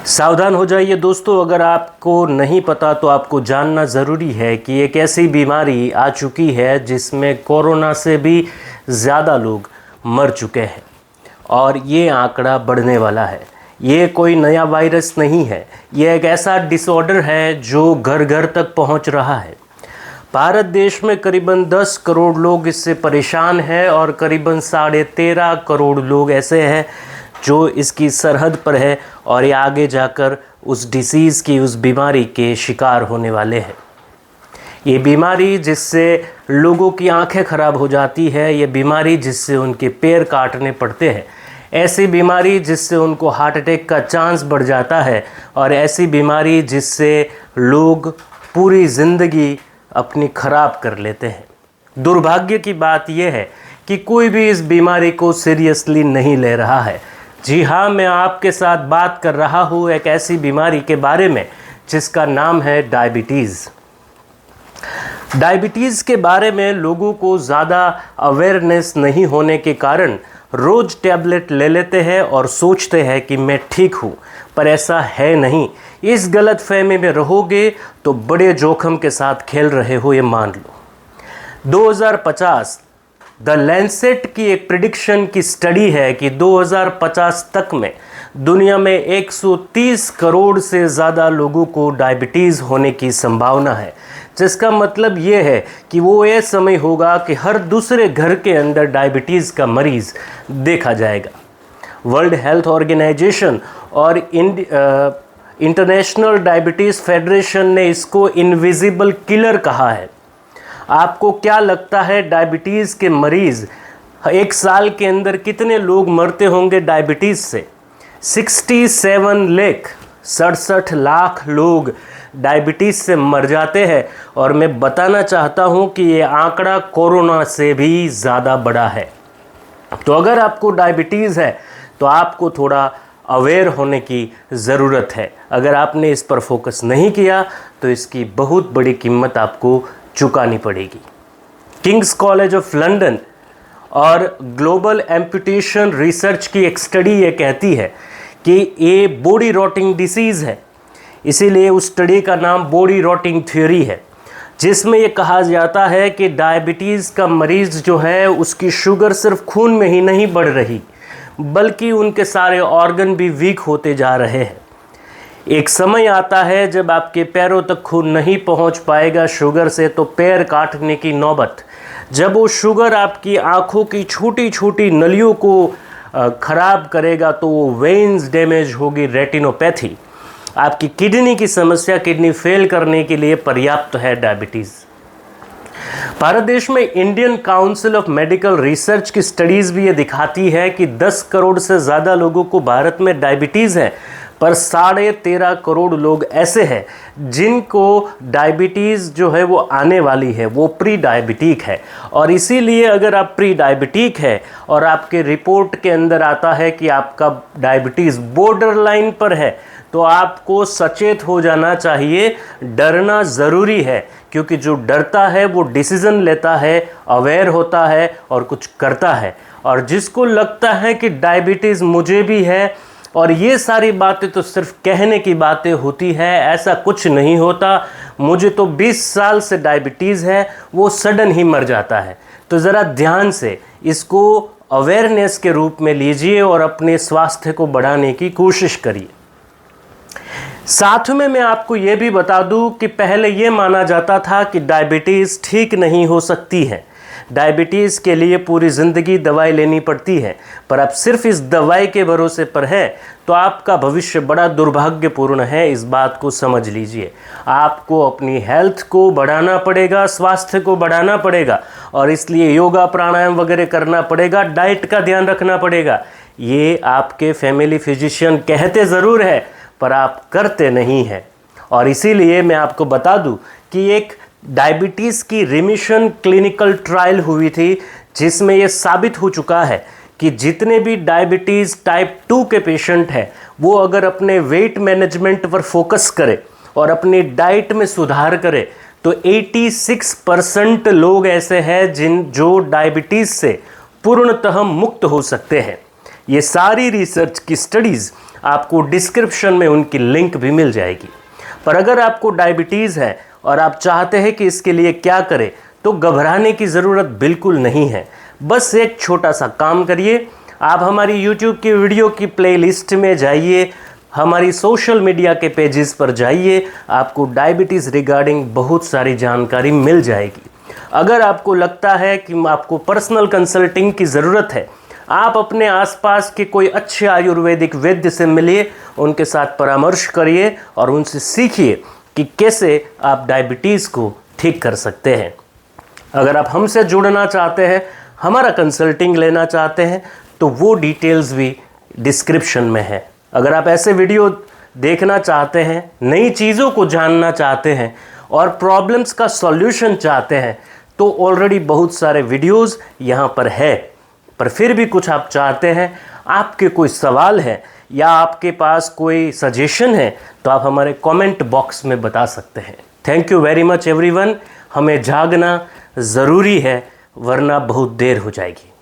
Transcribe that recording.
सावधान हो जाइए दोस्तों, अगर आपको नहीं पता तो आपको जानना ज़रूरी है कि एक ऐसी बीमारी आ चुकी है जिसमें कोरोना से भी ज़्यादा लोग मर चुके हैं और ये आंकड़ा बढ़ने वाला है। ये कोई नया वायरस नहीं है, ये एक ऐसा डिसऑर्डर है जो घर घर तक पहुंच रहा है। भारत देश में करीबन 10 करोड़ लोग इससे परेशान हैं और करीबन 13.5 करोड़ लोग ऐसे हैं जो इसकी सरहद पर है और ये आगे जाकर उस डिसीज़ की, उस बीमारी के शिकार होने वाले हैं। ये बीमारी जिससे लोगों की आंखें ख़राब हो जाती है, ये बीमारी जिससे उनके पैर काटने पड़ते हैं, ऐसी बीमारी जिससे उनको हार्ट अटैक का चांस बढ़ जाता है और ऐसी बीमारी जिससे लोग पूरी ज़िंदगी अपनी ख़राब कर लेते हैं। दुर्भाग्य की बात यह है कि कोई भी इस बीमारी को सीरियसली नहीं ले रहा है। जी हाँ, मैं आपके साथ बात कर रहा हूँ एक ऐसी बीमारी के बारे में जिसका नाम है डायबिटीज़। डायबिटीज़ के बारे में लोगों को ज़्यादा अवेयरनेस नहीं होने के कारण रोज़ टैबलेट ले लेते हैं और सोचते हैं कि मैं ठीक हूँ, पर ऐसा है नहीं। इस गलत फहमी में रहोगे तो बड़े जोखिम के साथ खेल रहे हो, ये मान लो। 2050 द लैंसेट की एक प्रिडिक्शन की स्टडी है कि 2050 तक में दुनिया में 130 करोड़ से ज़्यादा लोगों को डायबिटीज़ होने की संभावना है, जिसका मतलब ये है कि वो ये समय होगा कि हर दूसरे घर के अंदर डायबिटीज़ का मरीज़ देखा जाएगा। वर्ल्ड हेल्थ ऑर्गेनाइजेशन और इंटरनेशनल डायबिटीज़ फेडरेशन ने इसको इनविजिबल किलर कहा है। आपको क्या लगता है डायबिटीज़ के मरीज़ एक साल के अंदर कितने लोग मरते होंगे डायबिटीज़ से? 67 लाख लोग डायबिटीज़ से मर जाते हैं और मैं बताना चाहता हूं कि ये आंकड़ा कोरोना से भी ज़्यादा बड़ा है। तो अगर आपको डायबिटीज़ है तो आपको थोड़ा अवेयर होने की ज़रूरत है। अगर आपने इस पर फोकस नहीं किया तो इसकी बहुत बड़ी कीमत आपको चुकानी पड़ेगी। किंग्स कॉलेज ऑफ लंदन और ग्लोबल एम्पुटेशन रिसर्च की एक स्टडी ये कहती है कि ये बॉडी रॉटिंग डिसीज़ है, इसीलिए उस स्टडी का नाम बॉडी रॉटिंग थ्योरी है, जिसमें ये कहा जाता है कि डायबिटीज़ का मरीज़ जो है उसकी शुगर सिर्फ खून में ही नहीं बढ़ रही बल्कि उनके सारे ऑर्गन भी वीक होते जा रहे हैं। एक समय आता है जब आपके पैरों तक खून नहीं पहुंच पाएगा शुगर से, तो पैर काटने की नौबत। जब वो शुगर आपकी आँखों की छोटी छोटी नलियों को ख़राब करेगा तो वो वेन्स डैमेज होगी, रेटिनोपैथी। आपकी किडनी की समस्या, किडनी फेल करने के लिए पर्याप्त है डायबिटीज़। भारत देश में Indian council of medical research की स्टडीज़ भी ये दिखाती है कि 10 करोड़ से ज़्यादा लोगों को भारत में डायबिटीज़ है, पर 13.5 करोड़ लोग ऐसे हैं जिनको डायबिटीज़ जो है वो आने वाली है, वो प्री डायबिटिक है। और इसीलिए अगर आप प्री डायबिटिक है और आपके रिपोर्ट के अंदर आता है कि आपका डायबिटीज़ बॉर्डर लाइन पर है, तो आपको सचेत हो जाना चाहिए। डरना ज़रूरी है, क्योंकि जो डरता है वो डिसीज़न लेता है, अवेयर होता है और कुछ करता है। और जिसको लगता है कि डायबिटीज़ मुझे भी है और ये सारी बातें तो सिर्फ कहने की बातें होती है, ऐसा कुछ नहीं होता, मुझे तो 20 साल से डायबिटीज़ है, वो सडन ही मर जाता है। तो ज़रा ध्यान से इसको अवेयरनेस के रूप में लीजिए और अपने स्वास्थ्य को बढ़ाने की कोशिश करिए। साथ में मैं आपको ये भी बता दूं कि पहले ये माना जाता था कि डायबिटीज़ ठीक नहीं हो सकती है, डायबिटीज़ के लिए पूरी ज़िंदगी दवाई लेनी पड़ती है, पर आप सिर्फ इस दवाई के भरोसे पर है तो आपका भविष्य बड़ा दुर्भाग्यपूर्ण है। इस बात को समझ लीजिए। आपको अपनी हेल्थ को बढ़ाना पड़ेगा, स्वास्थ्य को बढ़ाना पड़ेगा और इसलिए योगा प्राणायाम वगैरह करना पड़ेगा, डाइट का ध्यान रखना पड़ेगा। ये आपके फैमिली फिजिशियन कहते ज़रूर है पर आप करते नहीं हैं। और इसीलिए मैं आपको बता दूं कि एक डायबिटीज़ की रिमिशन क्लिनिकल ट्रायल हुई थी, जिसमें यह साबित हो चुका है कि जितने भी डायबिटीज़ टाइप 2 के पेशेंट हैं वो अगर अपने वेट मैनेजमेंट पर फोकस करें और अपनी डाइट में सुधार करें तो 86% लोग ऐसे हैं जो डायबिटीज़ से पूर्णतः मुक्त हो सकते हैं। ये सारी रिसर्च की स्टडीज़ आपको डिस्क्रिप्शन में उनकी लिंक भी मिल जाएगी। पर अगर आपको डायबिटीज़ है और आप चाहते हैं कि इसके लिए क्या करें, तो घबराने की ज़रूरत बिल्कुल नहीं है। बस एक छोटा सा काम करिए, आप हमारी YouTube की वीडियो की प्लेलिस्ट में जाइए, हमारी सोशल मीडिया के पेजेस पर जाइए, आपको डायबिटीज़ रिगार्डिंग बहुत सारी जानकारी मिल जाएगी। अगर आपको लगता है कि आपको पर्सनल कंसल्टिंग की ज़रूरत है, आप अपने आसपास के कोई अच्छे आयुर्वेदिक वैद्य से मिलिए, उनके साथ परामर्श करिए और उनसे सीखिए कि कैसे आप डायबिटीज़ को ठीक कर सकते हैं। अगर आप हमसे जुड़ना चाहते हैं, हमारा कंसल्टिंग लेना चाहते हैं, तो वो डिटेल्स भी डिस्क्रिप्शन में है। अगर आप ऐसे वीडियो देखना चाहते हैं, नई चीज़ों को जानना चाहते हैं और प्रॉब्लम्स का सॉल्यूशन चाहते हैं, तो ऑलरेडी बहुत सारे वीडियोस यहाँ पर है। पर फिर भी कुछ आप चाहते हैं, आपके कोई सवाल है या आपके पास कोई सजेशन है, तो आप हमारे कमेंट बॉक्स में बता सकते हैं। Thank you very much everyone. हमें जागना ज़रूरी है, वरना बहुत देर हो जाएगी।